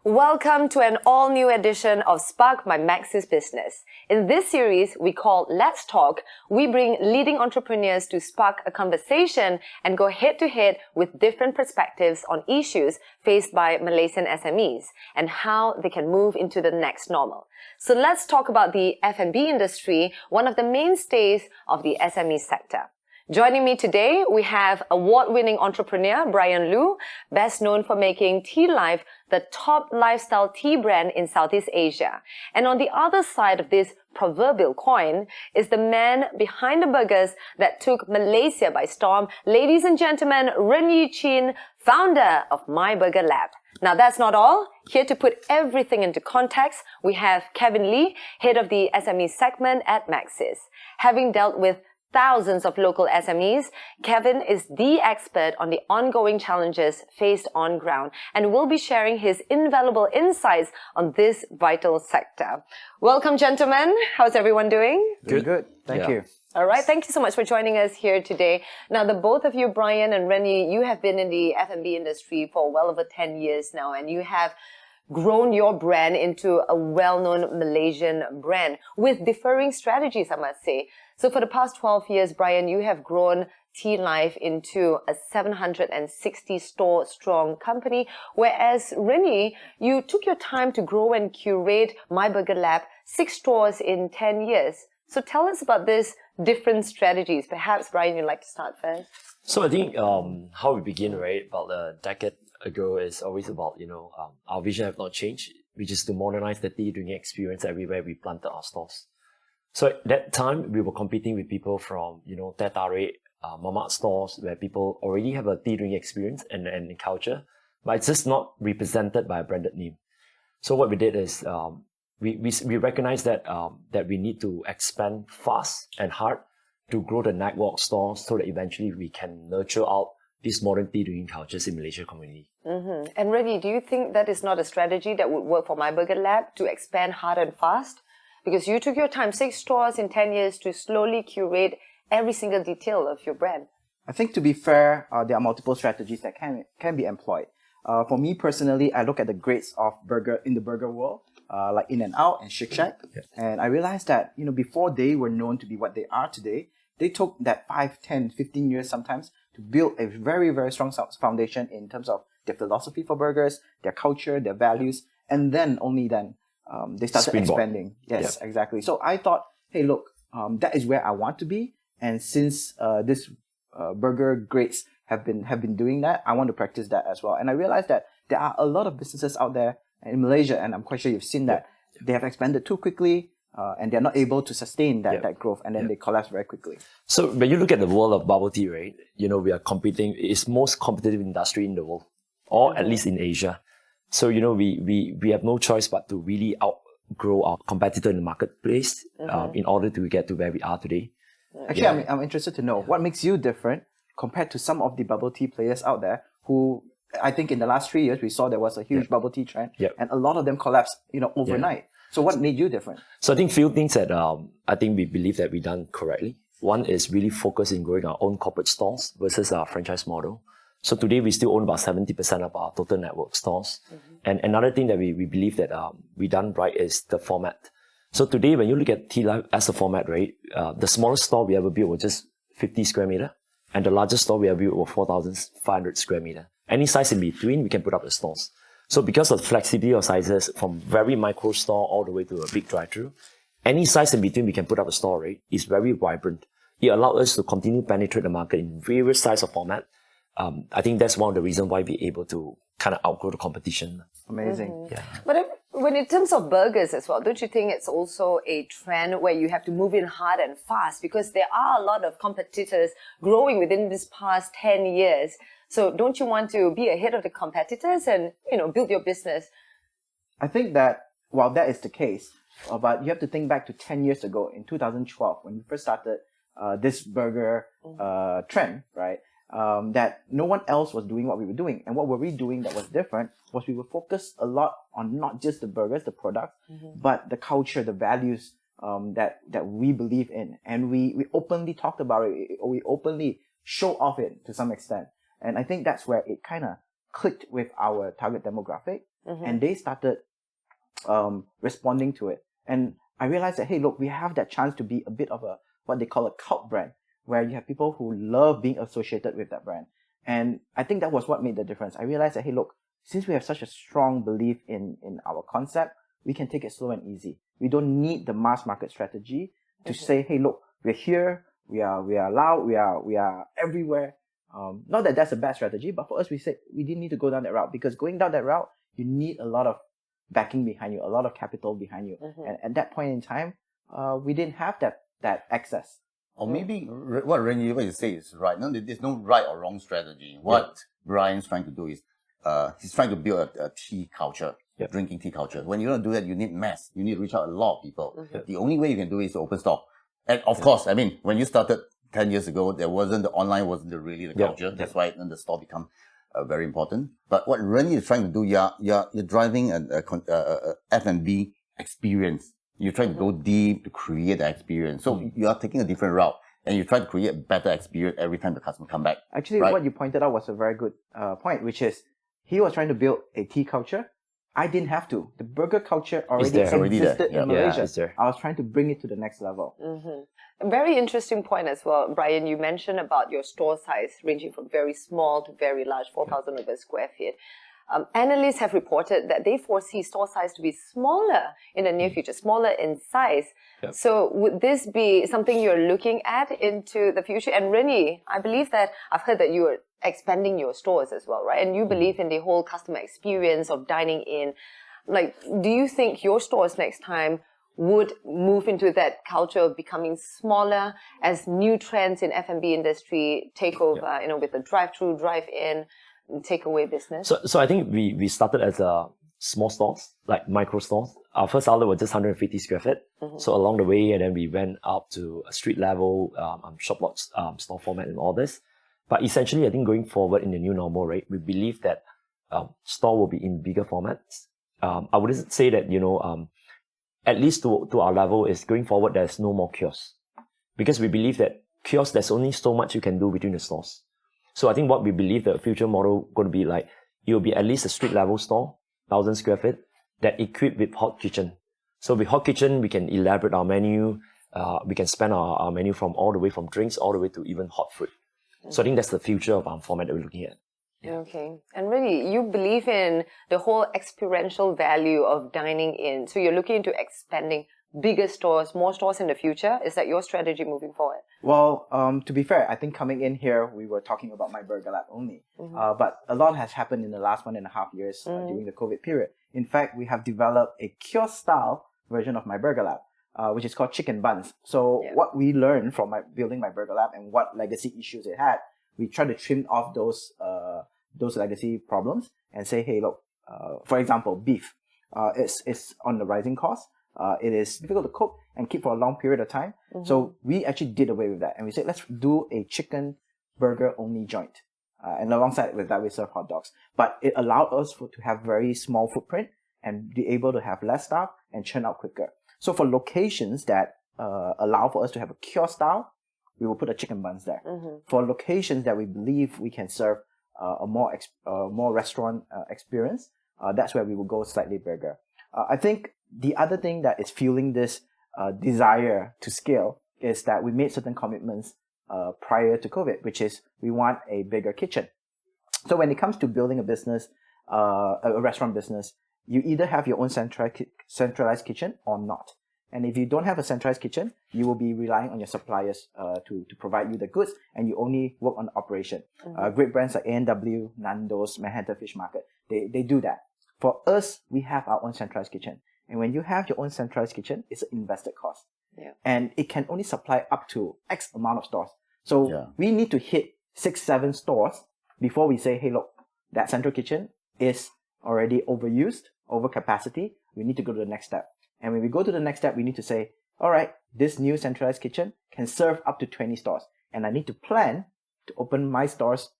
Welcome to an all-new edition of Spark My Max's Business. In this series we call Let's Talk, we bring leading entrepreneurs to spark a conversation and go head-to-head with different perspectives on issues faced by Malaysian SMEs and how they can move into the next normal. So let's talk about the F&B industry, one of the mainstays of the SME sector. Joining me today, we have award-winning entrepreneur Bryan Loo, best known for making Tealive the top lifestyle tea brand in Southeast Asia. And on the other side of this proverbial coin is the man behind the burgers that took Malaysia by storm. Ladies and gentlemen, RenYi Chin, founder of myBurgerLab. Now that's not all. Here to put everything into context, we have Kevin Lee, head of the SME segment at Max's. Having dealt with thousands of local SMEs, Kevin is the expert on the ongoing challenges faced on ground and will be sharing his invaluable insights on this vital sector. Welcome, gentlemen. How's everyone doing? Good. Thank you. All right. Thank you so much for joining us here today. Now, the both of you, Bryan and RenYi, you have been in the F&B industry for well over 10 years now, and you have grown your brand into a well-known Malaysian brand with differing strategies, I must say. So for the past 12 years, Bryan, you have grown Tealive into a 760 store strong company, whereas RenYi, you took your time to grow and curate myBurgerLab, 6 stores in 10 years. So tell us about these different strategies. Perhaps, Bryan, you'd like to start first. So I think how we begin, right, about a decade ago is always about, our vision have not changed, which is to modernize the tea drinking experience everywhere we planted our stores. So at that time, we were competing with people from, teh tarik, mamak stores, where people already have a tea drinking experience and culture, but it's just not represented by a branded name. So what we did is we recognized that that we need to expand fast and hard to grow the network stores so that eventually we can nurture out these modern tea drinking cultures in Malaysia community. Mm-hmm. And RenYi, do you think that is not a strategy that would work for myBurgerLab to expand hard and fast? Because you took your time, 6 stores in 10 years, to slowly curate every single detail of your brand. I think, to be fair, there are multiple strategies that can be employed. For me personally, I look at the greats of burger in the burger world, like In-N-Out and Shake Shack, and I realized that before they were known to be what they are today, they took that 5, 10, 15 years sometimes to build a very, very strong foundation in terms of their philosophy for burgers, their culture, their values, and then only then they started expanding. Yes, exactly. So I thought, hey, look, that is where I want to be. And since this burger greats have been doing that, I want to practice that as well. And I realized that there are a lot of businesses out there in Malaysia, and I'm quite sure you've seen that they have expanded too quickly, and they're not able to sustain that growth, and then they collapse very quickly. So when you look at the world of bubble tea, right, we are competing. It's most competitive industry in the world, or at least in Asia. So, we have no choice but to really outgrow our competitor in the marketplace in order to get to where we are today. Actually, I'm interested to know what makes you different compared to some of the bubble tea players out there who, I think in the last 3 years, we saw there was a huge bubble tea trend and a lot of them collapsed, overnight. So what made you different? So I think few things that I think we believe that we done correctly. One is really focus in growing our own corporate stores versus our franchise model. So today we still own about 70% of our total network stores. And another thing that we believe that we done right is the format. So today when you look at Tealive as a format, right, the smallest store we ever built was just 50 square meter. And the largest store we ever built was 4,500 square meter. Any size in between, we can put up the stores. So because of the flexibility of sizes from very micro store all the way to a big drive-through, any size in between we can put up a store, right, is very vibrant. It allowed us to continue penetrate the market in various size of format. I think that's one of the reasons why we're able to kind of outgrow the competition. Amazing. Yeah. But when in terms of burgers as well, don't you think it's also a trend where you have to move in hard and fast? Because there are a lot of competitors growing within this past 10 years. So don't you want to be ahead of the competitors and, build your business? I think that while that is the case, but you have to think back to 10 years ago in 2012 when we first started this burger trend, right? That no one else was doing what we were doing. And what were we doing that was different was we were focused a lot on not just the burgers, the products, but the culture, the values that we believe in. And we openly talked about it, or we openly show off it to some extent. And I think that's where it kind of clicked with our target demographic, and they started responding to it. And I realized that, hey, look, we have that chance to be a bit of a what they call a cult brand, where you have people who love being associated with that brand. And I think that was what made the difference. I realized that, hey, look, since we have such a strong belief in our concept, we can take it slow and easy. We don't need the mass market strategy to say, hey, look, we're here, we are loud, we are everywhere. Not that that's a bad strategy, but for us, we said we didn't need to go down that route, because going down that route, you need a lot of backing behind you, a lot of capital behind you. And at that point in time, we didn't have that access. Or maybe what RenYi, what you say is right. No, there's no right or wrong strategy. What Bryan's trying to do is, he's trying to build a tea culture, drinking tea culture. When you want to do that, you need mass. You need to reach out a lot of people. The only way you can do it is to open store. And of course, I mean, when you started 10 years ago, the online wasn't really the culture. That's why the store become very important. But what RenYi is trying to do, you're driving a F&B experience. You're trying to go deep to create that experience. So you are taking a different route, and you try to create a better experience every time the customer come back. Actually, what you pointed out was a very good point, which is he was trying to build a tea culture. I didn't have to. The burger culture already existed in Malaysia. I was trying to bring it to the next level. A very interesting point as well, Bryan. You mentioned about your store size ranging from very small to very large, 4,000 over square feet. Analysts have reported that they foresee store size to be smaller in the near future, smaller in size. So would this be something you're looking at into the future? And RenYi, I believe that I've heard that you are expanding your stores as well, right? And you believe in the whole customer experience of dining in. Like, do you think your stores next time would move into that culture of becoming smaller as new trends in F&B industry take over, with the drive-through, drive-in, takeaway business? So I think we started as a small stores, like micro stores. Our first outlet was just 150 square feet. So along the way, and then we went up to a street level, shop lots, store format and all this. But essentially, I think going forward in the new normal, right, we believe that store will be in bigger formats. I wouldn't say that, at least to our level is going forward, there's no more kiosks. Because we believe that kiosks, there's only so much you can do between the stores. So I think what we believe the future model going to be like, it will be at least a street level store, 1,000 square feet, that equipped with hot kitchen. So with hot kitchen, we can elaborate our menu. We can span our menu from all the way from drinks all the way to even hot fruit. So I think that's the future of our format that we're looking at. Okay. And really, you believe in the whole experiential value of dining in. So you're looking into expanding bigger stores, more stores in the future. Is that your strategy moving forward? Well, to be fair, I think coming in here, we were talking about myBurgerLab only. But a lot has happened in the last 1.5 years during the COVID period. In fact, we have developed a kiosk-style version of myBurgerLab, which is called Chicken Buns. So what we learned from building myBurgerLab and what legacy issues it had, we tried to trim off those legacy problems and say, hey, look, for example, beef is on the rising cost. It is difficult to cook and keep for a long period of time. So we actually did away with that. And we said, let's do a chicken burger only joint. And alongside with that, we serve hot dogs. But it allowed us to have very small footprint and be able to have less staff and churn out quicker. So for locations that allow for us to have a kiosk style, we will put the chicken buns there. For locations that we believe we can serve a more restaurant experience, that's where we will go slightly bigger. I think the other thing that is fueling this desire to scale is that we made certain commitments prior to COVID, which is we want a bigger kitchen. So when it comes to building a business, a restaurant business, you either have your own centralized kitchen or not. And if you don't have a centralized kitchen, you will be relying on your suppliers to provide you the goods, and you only work on the operation. Great brands like A&W, Nando's, Manhattan Fish Market, they do that. For us, we have our own centralized kitchen. And when you have your own centralized kitchen, it's an invested cost. And it can only supply up to X amount of stores. So we need to hit 6-7 stores before we say, hey, look, that central kitchen is already overused, over capacity. We need to go to the next step. And when we go to the next step, we need to say, all right, this new centralized kitchen can serve up to 20 stores. And I need to plan to open my stores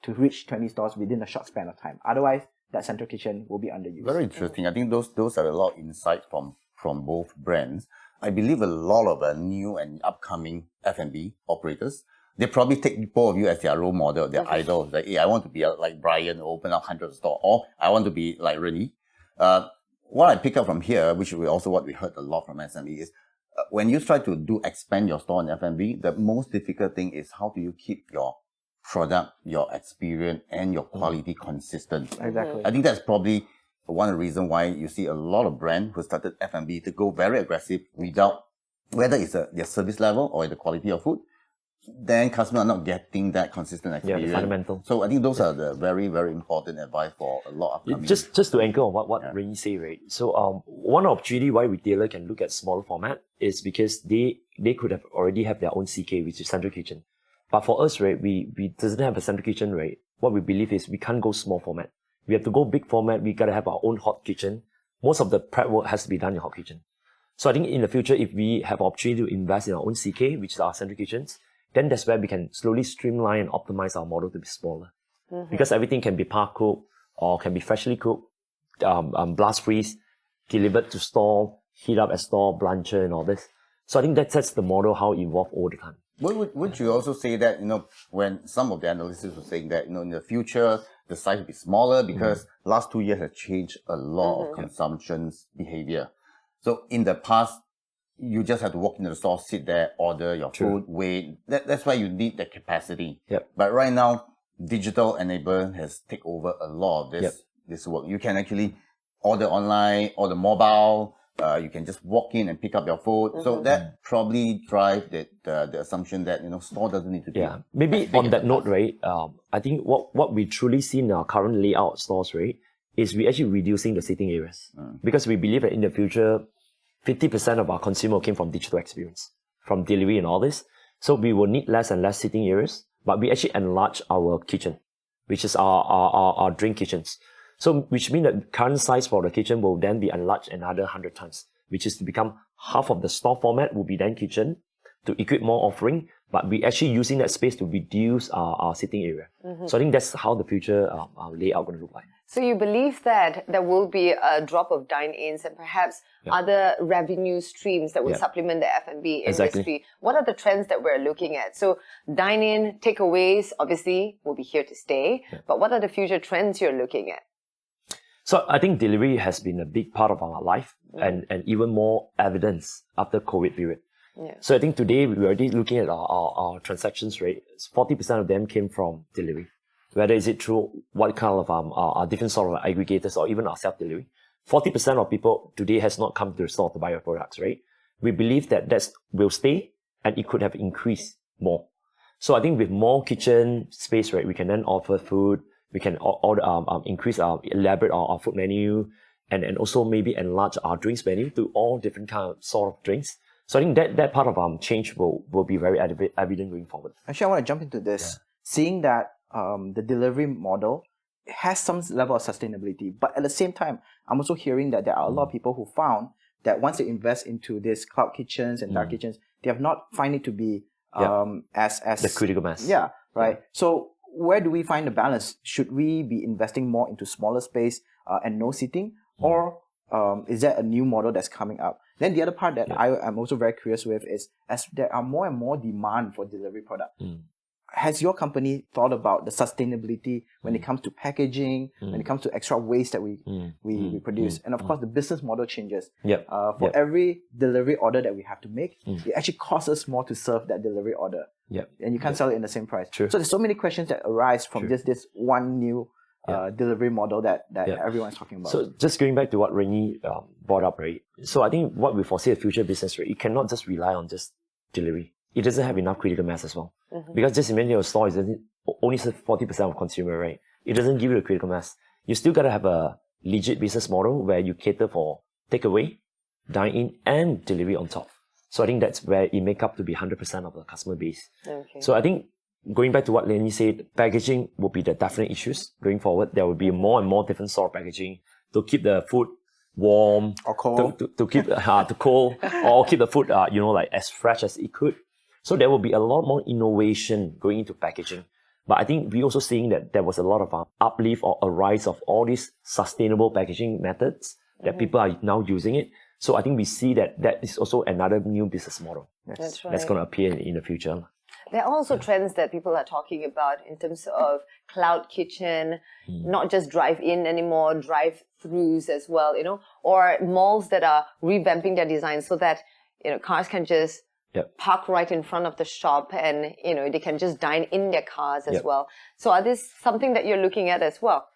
to reach 20 stores within a short span of time. Otherwise, that central kitchen will be underused. Very interesting. I think those are a lot of insights from both brands. I believe a lot of new and upcoming F&B operators they probably take both of you as their role model, their idol. Like, hey, I want to be like Bryan, open up hundreds of stores, or I want to be like RenYi. What I pick up from here, which we also what we heard a lot from SME is, when you try to expand your store in F&B, the most difficult thing is how do you keep your product, your experience, and your quality consistent. Exactly. I think that's probably one of the reasons why you see a lot of brands who started F&B to go very aggressive without, whether it's their service level or the quality of food, then customers are not getting that consistent experience. Yeah, the fundamental. So I think those are the very, very important advice for a lot of companies. Just to anchor on what RenYi say, right? So one opportunity why retailer can look at smaller format is because they could have already have their own CK, which is central kitchen. But for us, right, we doesn't have a central kitchen, right? What we believe is we can't go small format. We have to go big format. We gotta have our own hot kitchen. Most of the prep work has to be done in hot kitchen. So I think in the future, if we have opportunity to invest in our own CK, which is our central kitchens, then that's where we can slowly streamline and optimize our model to be smaller. Because everything can be par cooked or can be freshly cooked, blast freeze, delivered to store, heat up at store, blancher and all this. So I think that's the model how it evolved over the time. Would you also say that, when some of the analysts were saying that, in the future, the size will be smaller because last 2 years have changed a lot of consumption's behavior. So in the past, you just have to walk into the store, sit there, order your food, wait. That's why you need the capacity. Yep. But right now, digital enablement has taken over a lot of this work. You can actually order online, order mobile. You can just walk in and pick up your food. So that probably drive the assumption that, store doesn't need to be. Yeah. Maybe on that note, right, I think what we truly see in our current layout stores, right, is we actually reducing the sitting areas. Because we believe that in the future, 50% of our consumer came from digital experience, from delivery and all this. So we will need less and less sitting areas, but we actually enlarge our kitchen, which is our drink kitchens. So which means that current size for the kitchen will then be enlarged another 100 times, which is to become half of the store format will be then kitchen to equip more offering, but we actually using that space to reduce our sitting area. So I think that's how the future layout going to look like. So you believe that there will be a drop of dine-ins and perhaps other revenue streams that will supplement the F&B industry. What are the trends that we're looking at? So dine-in, takeaways, obviously, will be here to stay. But what are the future trends you're looking at? So I think delivery has been a big part of our life and even more evidence after COVID period. So I think today we're already looking at our transactions rate. 40% of them came from delivery. Whether is it through what kind of our different sort of aggregators or even our self-delivery. 40% of people today has not come to the store to buy our products, right? We believe that will stay and it could have increased more. So I think with more kitchen space, right, we can then offer food. We can elaborate our food menu and also maybe enlarge our drinks menu to all different sort of drinks. So I think that part of change will be very evident going forward. Actually, I want to jump into this. Seeing that the delivery model has some level of sustainability, but at the same time, I'm also hearing that there are a lot of people who found that once they invest into these cloud kitchens and dark kitchens, they have not find it to be as the critical mass. Yeah, right. So where do we find the balance? Should we be investing more into smaller space and no seating, or is there a new model that's coming up? Then the other part that I'm also very curious with is as there are more and more demand for delivery product. Has your company thought about the sustainability when it comes to packaging, when it comes to extra waste that we produce? And of course, the business model changes. For every delivery order that we have to make, it actually costs us more to serve that delivery order. And you can't sell it in the same price. So there's so many questions that arise from just this one new delivery model that everyone's talking about. So just going back to what RenYi brought up, right? So I think what we foresee a future business, right? You cannot just rely on just delivery. It doesn't have enough critical mass as well. Because just imagine your store is only 40% of consumer, right? It doesn't give you the critical mass. You still gotta have a legit business model where you cater for takeaway, dine-in, and delivery on top. So I think that's where it make up to be 100% of the customer base. So I think going back to what RenYi said, packaging will be the definite issues going forward. There will be more and more different sort of packaging to keep the food warm or cold, to keep to cold, or keep the food like as fresh as it could. So there will be a lot more innovation going into packaging. But I think we're also seeing that there was a lot of uplift or a rise of all these sustainable packaging methods that people are now using it. So I think we see that is also another new business model That's right. that's going to appear in the future. There are also trends that people are talking about in terms of cloud kitchen, not just drive-in anymore, drive-throughs as well, or malls that are revamping their design so that, cars can just park right in front of the shop and, they can just dine in their cars as well. So are this something that you're looking at as well?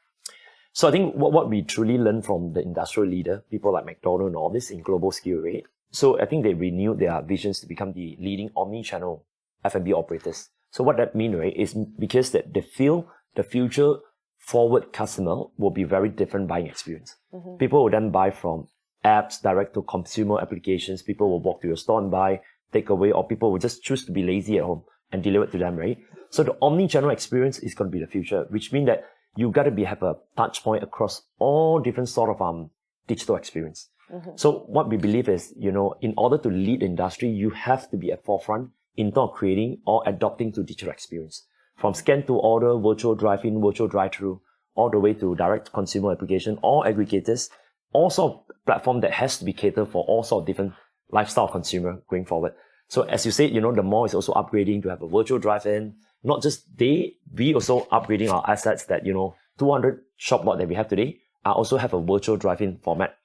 So I think what we truly learned from the industrial leader, people like McDonald's and all this in global scale, right? So I think they renewed their visions to become the leading omni-channel F&B operators. So what that means, right, is because that they feel the future forward customer will be very different buying experience. People will then buy from apps, direct to consumer applications. People will walk to your store and buy, take away, or people will just choose to be lazy at home and deliver it to them, right? So the omni-channel experience is going to be the future, which means that you got to have a touch point across all different sort of digital experience. So what we believe is, in order to lead the industry, you have to be at forefront in terms of creating or adopting to digital experience. From scan to order, virtual drive-in, virtual drive-through, all the way to direct consumer application, all aggregators, all sort of platform that has to be catered for all sort of different lifestyle consumer going forward. So as you said, the mall is also upgrading to have a virtual drive-in. Not just we also upgrading our assets that, 200 shop lot that we have today also have a virtual drive-in format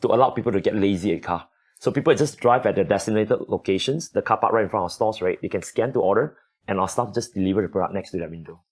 to allow people to get lazy at car. So people just drive at the designated locations, the car park right in front of stores, right? They can scan to order and our staff just deliver the product next to their window.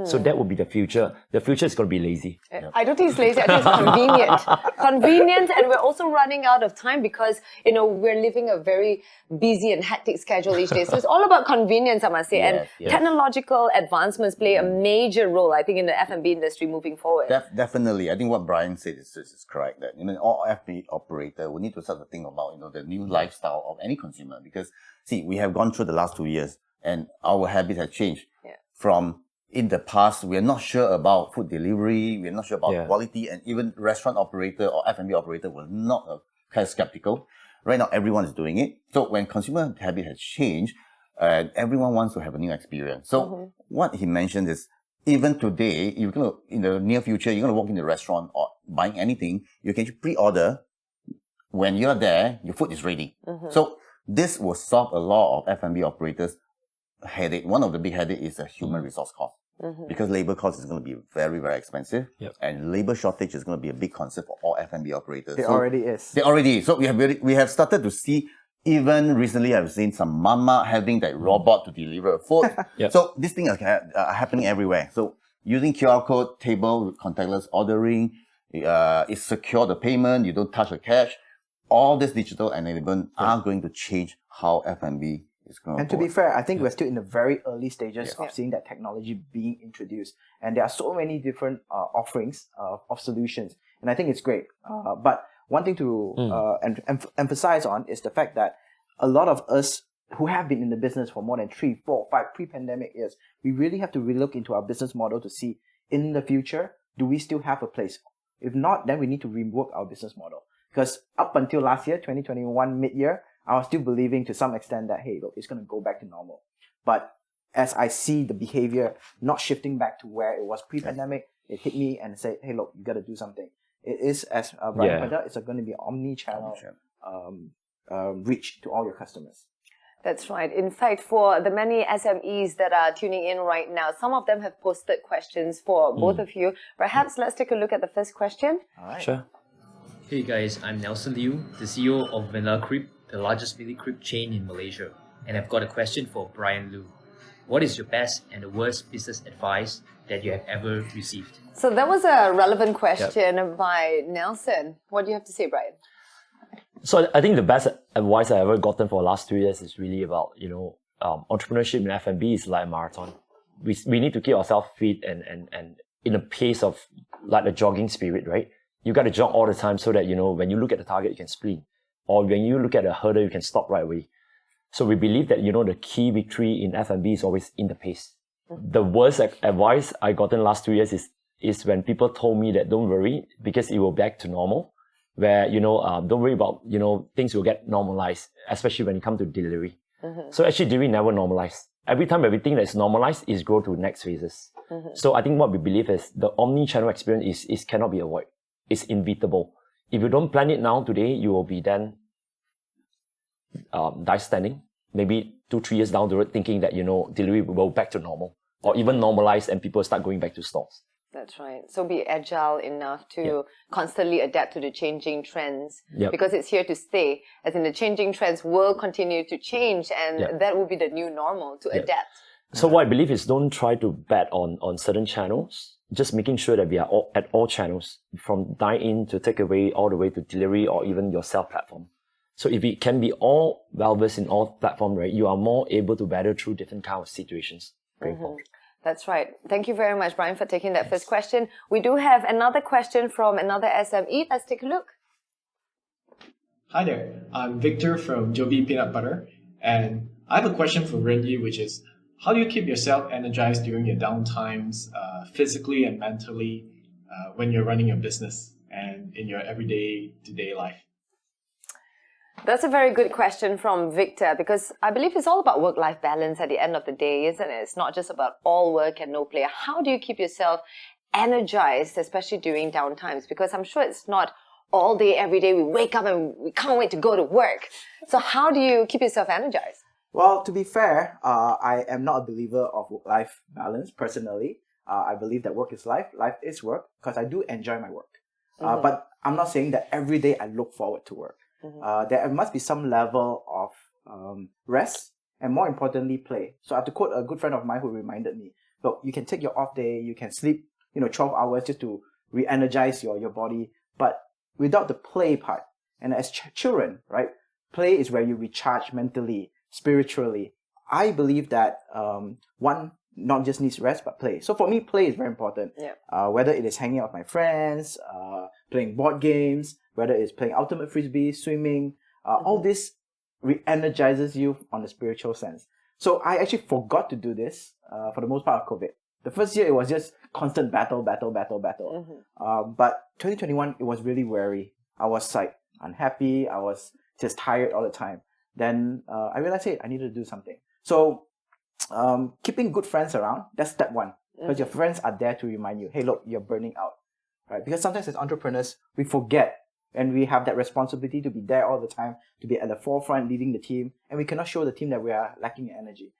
So that would be the future. The future is going to be lazy. I don't think it's lazy. I think it's convenient. Convenient, and we're also running out of time because, we're living a very busy and hectic schedule each day. So it's all about convenience, I must say. And technological advancements play a major role, I think, in the F&B industry moving forward. Definitely. I think what Bryan said is correct. That all F&B operator will need to start to think about, the new lifestyle of any consumer. Because, see, we have gone through the last 2 years and our habits have changed from in the past, we are not sure about food delivery, we are not sure about quality, and even restaurant operator or F&B operator were not kind of skeptical. Right now, everyone is doing it. So when consumer habit has changed, everyone wants to have a new experience. So what he mentioned is, even today, in the near future, you're going to walk in the restaurant or buying anything, you can pre-order. When you're there, your food is ready. So this will solve a lot of F&B operators' headache. One of the big headache is the human resource cost. Because labor cost is going to be very, very expensive. And labor shortage is going to be a big concern for all F&B operators. It already is. They already. So we have started to see, even recently I've seen some mama having that robot to deliver food. So this thing is happening everywhere. So using QR code, table, contactless ordering, it secure the payment, you don't touch the cash. All this digital enablement are going to change how F&B is going And to be fair, I think we're still in the very early stages of seeing that technology being introduced. And there are so many different offerings of solutions. And I think it's great. But one thing to emphasize on is the fact that a lot of us who have been in the business for more than 3, 4, 5 pre-pandemic years, we really have to relook into our business model to see in the future, do we still have a place? If not, then we need to rework our business model. Because up until last year, 2021 mid-year, I was still believing to some extent that, hey, look, it's going to go back to normal. But as I see the behavior not shifting back to where it was pre-pandemic, it hit me and said, hey, look, you got to do something. It is, as Bryan pointed out, it's going to be omni-channel reach to all your customers. That's right. In fact, for the many SMEs that are tuning in right now, some of them have posted questions for both of you. Perhaps let's take a look at the first question. All right. Sure. Hey guys, I'm Nelson Liu, the CEO of Vanilla Crepe, the largest mini crepe chain in Malaysia, and I've got a question for Bryan Loo. What is your best and the worst business advice that you have ever received? So that was a relevant question by Nelson. What do you have to say, Bryan? So I think the best advice I've ever gotten for the last 2 years is really about, entrepreneurship in F&B is like a marathon. We need to keep ourselves fit and in a pace of like a jogging spirit, right? You got to jog all the time so that, when you look at the target, you can sprint. Or when you look at a hurdle, you can stop right away. So we believe that, the key victory in F&B is always in the pace. The worst advice I gotten last 2 years is when people told me that don't worry because it will back to normal. Where, don't worry about, things will get normalized, especially when it comes to delivery. So actually delivery never normalized. Every time everything that's normalized is go to next phases. So I think what we believe is the omni-channel experience is cannot be avoided. It's inevitable. If you don't plan it now today, you will be then die standing maybe 2-3 years down the road thinking that, delivery will go back to normal or even normalize and people start going back to stores. That's right. So be agile enough to constantly adapt to the changing trends because it's here to stay. As in the changing trends will continue to change and that will be the new normal to adapt. So what I believe is don't try to bet on certain channels, just making sure that we are at all channels, from dine-in to takeaway all the way to delivery or even your self-platform. So if it can be all well-versed in all platforms, right, you are more able to weather through different kind of situations going forward. That's right. Thank you very much, Bryan, for taking that first question. We do have another question from another SME. Let's take a look. Hi there. I'm Victor from Joby Peanut Butter, and I have a question for RenYi, which is, how do you keep yourself energized during your downtimes, physically and mentally, when you're running your business and in your everyday to-day life? That's a very good question from Victor, because I believe it's all about work-life balance at the end of the day, isn't it? It's not just about all work and no play. How do you keep yourself energized, especially during downtimes? Because I'm sure it's not all day, every day. We wake up and we can't wait to go to work. So how do you keep yourself energized? Well, to be fair, I am not a believer of work-life balance personally. I believe that work is life, life is work, because I do enjoy my work. But I'm not saying that every day I look forward to work. There must be some level of rest and, more importantly, play. So I have to quote a good friend of mine who reminded me, look, you can take your off day, you can sleep 12 hours just to re-energize your body, but without the play part. And as children, right, play is where you recharge mentally, spiritually. I believe that one not just needs rest but play. So for me, play is very important. Whether it is hanging out with my friends, playing board games, whether it's playing ultimate frisbee, swimming, all this re-energizes you on the spiritual sense. So I actually forgot to do this for the most part of COVID. The first year it was just constant battle. But 2021 it was really weary. I was like unhappy. I was just tired all the time. Then I realized, hey, I needed to do something. So keeping good friends around, that's step one. Because your friends are there to remind you, hey, look, you're burning out. Right? Because sometimes as entrepreneurs, we forget and we have that responsibility to be there all the time, to be at the forefront leading the team, and we cannot show the team that we are lacking in energy.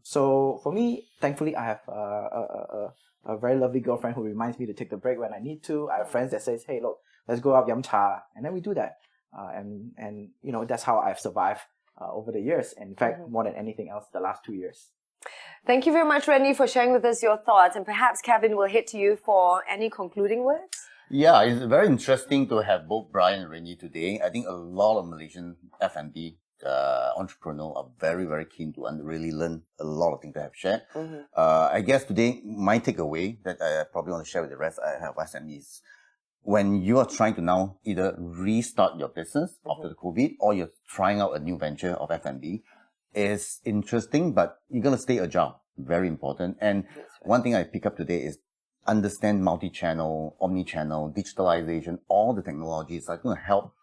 So for me, thankfully, I have a very lovely girlfriend who reminds me to take the break when I need to. I have friends that says, hey, look, let's go out, yum cha, and then we do that. And that's how I've survived over the years. And in fact, more than anything else, the last 2 years. Thank you very much, RenYi, for sharing with us your thoughts. And perhaps Kevin will hit to you for any concluding words. Yeah, it's very interesting to have both Bryan and RenYi today. I think a lot of Malaysian F&B entrepreneurs are very, very keen to really learn a lot of things that I've shared. I guess today, my takeaway that I probably want to share with the rest of SMEs, when you are trying to now either restart your business after the COVID or you're trying out a new venture of F&B, is interesting, but you're going to stay agile. Very important. And one thing I pick up today is understand multi-channel, omni-channel, digitalization, all the technologies are going to help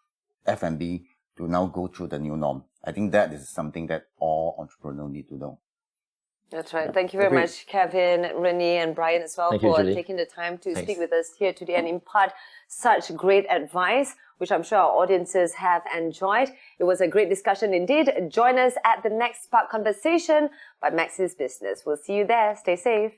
F&B to now go through the new norm. I think that is something that all entrepreneurs need to know. That's right. Thank you very much, Kevin, RenYi, and Bryan as well for taking the time to speak with us here today and impart such great advice, which I'm sure our audiences have enjoyed. It was a great discussion indeed. Join us at the next Spark Conversation by Max's Business. We'll see you there. Stay safe.